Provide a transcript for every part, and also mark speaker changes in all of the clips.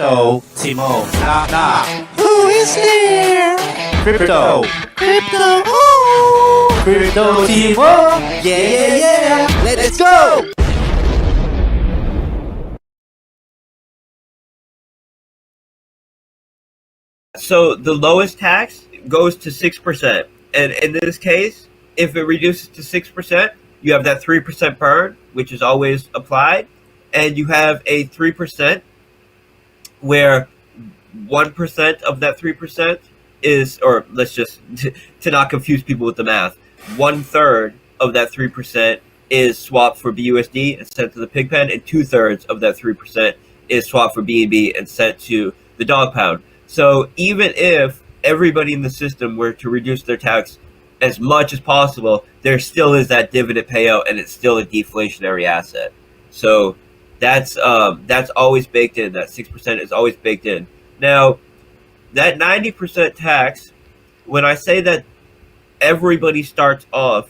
Speaker 1: Crypto, Timo, knock knock.
Speaker 2: Who is there?
Speaker 1: Crypto,
Speaker 2: Oh!
Speaker 1: Crypto, Timo.
Speaker 2: Yeah. Let's go!
Speaker 3: So the lowest tax goes to 6%. And in this case, if it reduces to 6%, you have that 3% burn, which is always applied. And you have a 3% where 1% of that 3% is, or let's just, to not confuse people with the math, 1/3 of that 3% is swapped for BUSD and sent to the pig pen, and 2/3 of that 3% is swapped for BNB and sent to the dog pound. So even if everybody in the system were to reduce their tax as much as possible, there still is that dividend payout, and it's still a deflationary asset. So that's always baked in. That 6% is always baked in. Now, that 90% tax, when I say that everybody starts off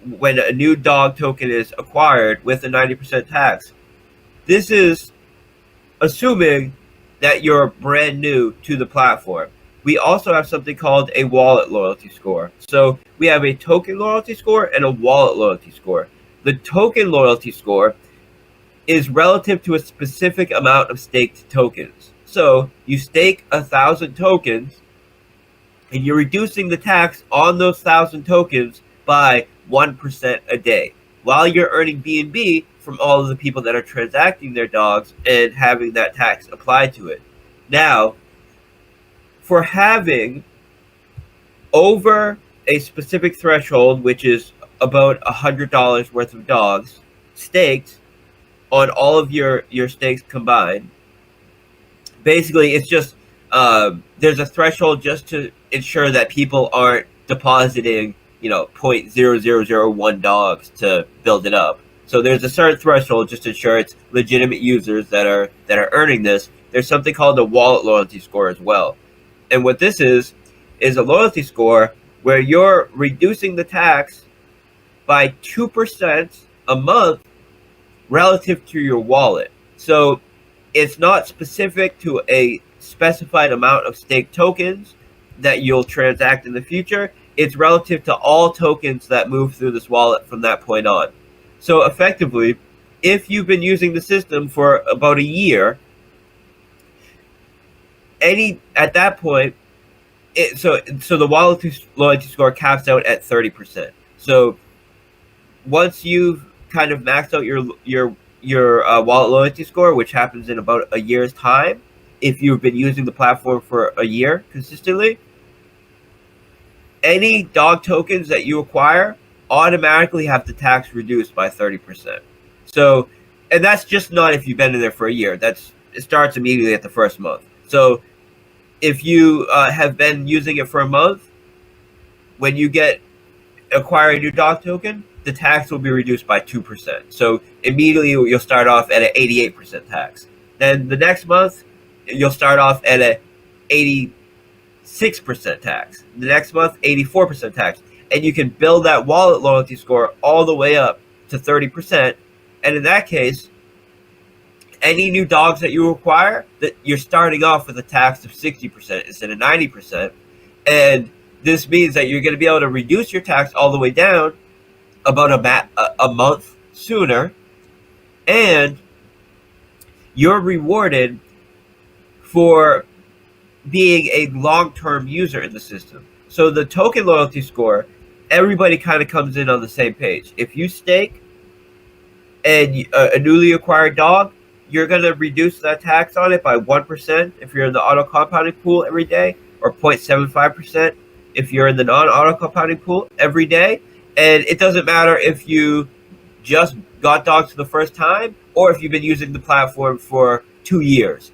Speaker 3: when a new dog token is acquired with a 90% tax, this is assuming that you're brand new to the platform. We also have something called a wallet loyalty score. So we have a token loyalty score and a wallet loyalty score. The token loyalty score is relative to a specific amount of staked tokens. So you stake 1,000 tokens and you're reducing the tax on those 1,000 tokens by 1% a day, while you're earning BNB from all of the people that are transacting their dogs and having that tax applied to it. Now, for having over a specific threshold, which is about $100 worth of dogs staked on all of your stakes combined, basically it's just there's a threshold just to ensure that people aren't depositing 0.0001 dogs to build it up. So there's a certain threshold just to ensure it's legitimate users that are earning this. There's something called a wallet loyalty score as well. And what this is a loyalty score where you're reducing the tax by 2% a month relative to your wallet. So it's not specific to a specified amount of staked tokens that you'll transact in the future. It's relative to all tokens that move through this wallet from that point on. So effectively, if you've been using the system for about a year, at that point, so the wallet loyalty score caps out at 30%. So once you've kind of maxed out your wallet loyalty score, which happens in about a year's time, if you've been using the platform for a year consistently, any dog tokens that you acquire automatically have the tax reduced by 30%. So, and that's just not if you've been in there for a year. It starts immediately at the first month. So if you have been using it for a month, when you acquire a new dog token, the tax will be reduced by 2%. So immediately you'll start off at an 88% tax. Then the next month, you'll start off at an 86% tax. The next month, 84% tax. And you can build that wallet loyalty score all the way up to 30%. And in that case, any new dogs that you acquire, that you're starting off with a tax of 60% instead of 90%. And this means that you're going to be able to reduce your tax all the way down about a month sooner. And you're rewarded for being a long-term user in the system. So the token loyalty score, everybody kind of comes in on the same page. If you stake and a newly acquired dog, you're going to reduce that tax on it by 1% if you're in the auto compounding pool every day, or 0.75% if you're in the non-auto compounding pool every day. And it doesn't matter if you just got dogs for the first time or if you've been using the platform for 2 years.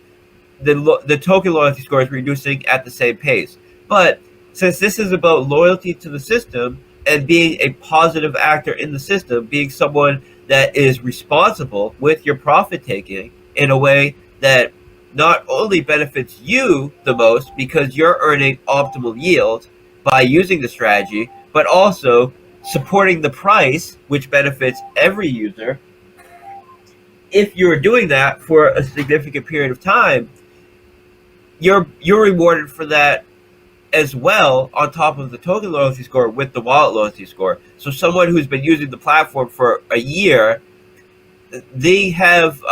Speaker 3: The token loyalty score is reducing at the same pace. But since this is about loyalty to the system and being a positive actor in the system, being someone that is responsible with your profit taking in a way that not only benefits you the most because you're earning optimal yield by using the strategy, but also supporting the price, which benefits every user. If you're doing that for a significant period of time, you're rewarded for that as well, on top of the token loyalty score with the wallet loyalty score. So someone who's been using the platform for a year, they have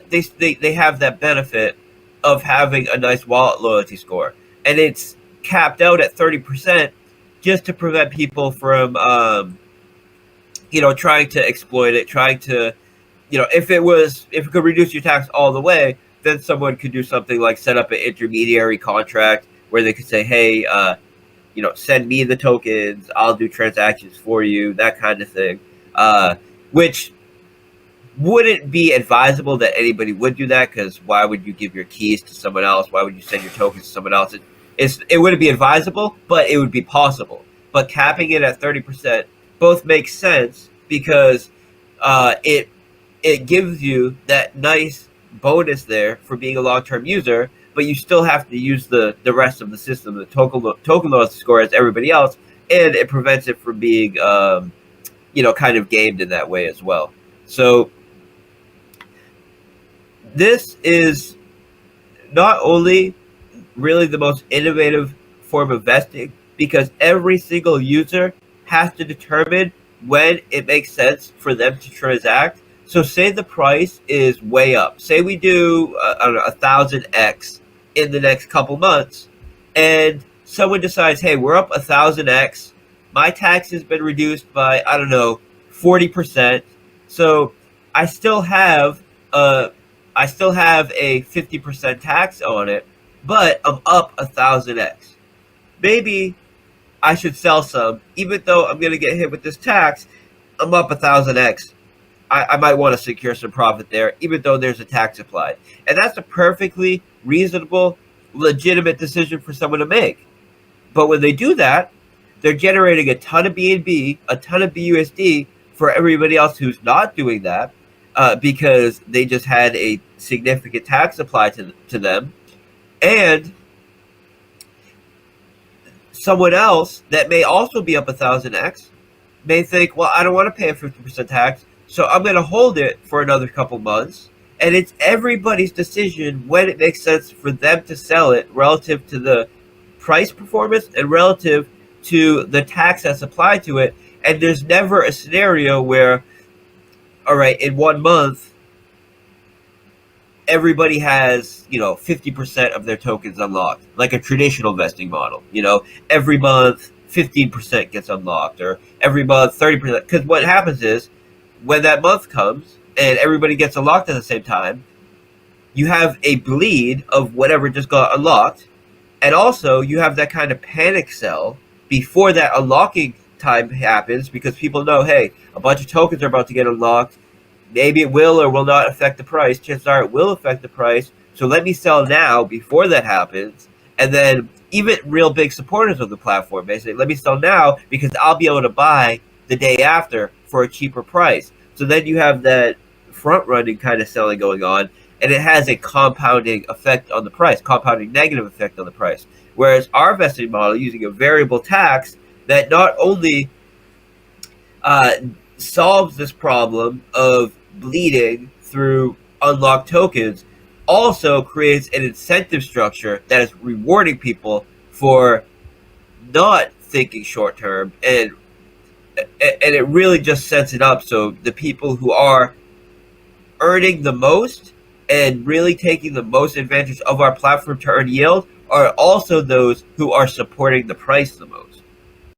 Speaker 3: they have that benefit of having a nice wallet loyalty score, and it's capped out at 30%, just to prevent people from trying to exploit it, trying to, if it could reduce your tax all the way, then someone could do something like set up an intermediary contract where they could say, hey, send me the tokens, I'll do transactions for you, that kind of thing, which wouldn't be advisable that anybody would do that, because why would you give your keys to someone else? Why would you send your tokens to someone else? It wouldn't be advisable, but it would be possible. But capping it at 30% both makes sense, because it gives you that nice bonus there for being a long-term user, but you still have to use the rest of the system, the token loyalty score, as everybody else, and it prevents it from being kind of gamed in that way as well. So this is not only really the most innovative form of vesting, because every single user has to determine when it makes sense for them to transact. So say the price is way up. Say we do, 1,000x in the next couple months, and someone decides, hey, we're up 1,000x. My tax has been reduced by, 40%. So I still have a 50% tax on it, but I'm up 1,000x. Maybe I should sell some, even though I'm going to get hit with this tax. I'm up 1,000x. I might want to secure some profit there, even though there's a tax applied. And that's a perfectly reasonable, legitimate decision for someone to make. But when they do that, they're generating a ton of BNB, a ton of BUSD for everybody else who's not doing that, because they just had a significant tax applied to them. And someone else that may also be up 1,000x may think, well, I don't want to pay a 50% tax, so I'm going to hold it for another couple months. And it's everybody's decision when it makes sense for them to sell it, relative to the price performance and relative to the tax that's applied to it. And there's never a scenario where, all right, in 1 month, everybody has, 50% of their tokens unlocked, like a traditional vesting model. Every month 15% gets unlocked, or every month 30%. Because what happens is, when that month comes and everybody gets unlocked at the same time, you have a bleed of whatever just got unlocked, and also you have that kind of panic sell before that unlocking time happens, because people know, hey, a bunch of tokens are about to get unlocked. Maybe it will or will not affect the price. Chances are it will affect the price. So let me sell now before that happens. And then even real big supporters of the platform basically, let me sell now because I'll be able to buy the day after for a cheaper price. So then you have that front running kind of selling going on, and it has a compounding effect on the price, compounding negative effect on the price. Whereas our vesting model, using a variable tax that not only solves this problem of bleeding through unlocked tokens, also creates an incentive structure that is rewarding people for not thinking short term, and it really just sets it up so the people who are earning the most and really taking the most advantage of our platform to earn yield are also those who are supporting the price the most.